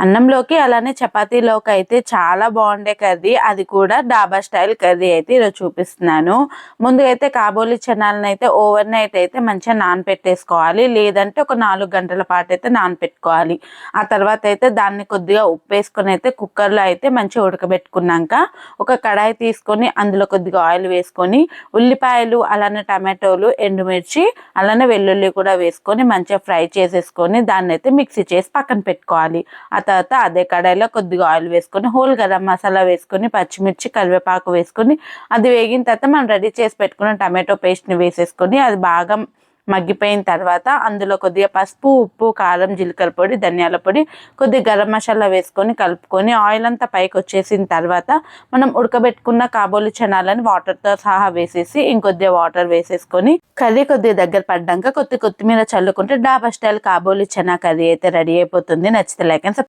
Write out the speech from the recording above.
అన్నంలోకి అలానే చపాతీలోకి అయితే చాలా బాగుండే కర్రీ, అది కూడా డాబా స్టైల్ కర్రీ అయితే ఈరోజు చూపిస్తున్నాను. ముందుగా అయితే కాబోలి చనాలను అయితే ఓవర్ నైట్ అయితే మంచిగా నానపెట్టేసుకోవాలి, లేదంటే ఒక 4 గంటల పాటు అయితే నానపెట్టుకోవాలి. ఆ తర్వాత అయితే దాన్ని కొద్దిగా ఉప్పు వేసుకొని అయితే కుక్కర్లో అయితే మంచిగా ఉడకబెట్టుకున్నాక ఒక కడాయి తీసుకొని అందులో కొద్దిగా ఆయిల్ వేసుకొని ఉల్లిపాయలు అలానే టమాటోలు ఎండుమిర్చి అలానే వెల్లుల్లి కూడా వేసుకొని మంచిగా ఫ్రై చేసేసుకొని దాన్ని అయితే మిక్సీ చేసి పక్కన పెట్టుకోవాలి. ఆ తర్వాత అదే కడాయిలో కొద్దిగా ఆయిల్ వేసుకొని హోల్ గరం మసాలా వేసుకొని పచ్చిమిర్చి కరివేపాకు వేసుకొని అది వేగిన తర్వాత మనం రెడీ చేసి పెట్టుకున్న టమాటో పేస్ట్ని వేసేసుకొని అది బాగా మగ్గిపోయిన తర్వాత అందులో కొద్దిగా పసుపు, ఉప్పు, కారం, జీలకర్ర పొడి, ధనియాల పొడి, కొద్దిగా గరం మసాలా వేసుకొని కలుపుకొని ఆయిల్ అంతా పైకి వచ్చేసిన తర్వాత మనం ఉడకబెట్టుకున్న కాబోలి చనాలని వాటర్తో సహా వేసేసి ఇంకొద్దిగా వాటర్ వేసేసుకొని కర్రీ కొద్దిగా దగ్గర పడ్డాక కొద్దిమీర చల్లుకుంటే డాబా స్టైల్ కాబోలి చనా కర్రీ అయితే రెడీ అయిపోతుంది. నచ్చితే లైక్ అండ్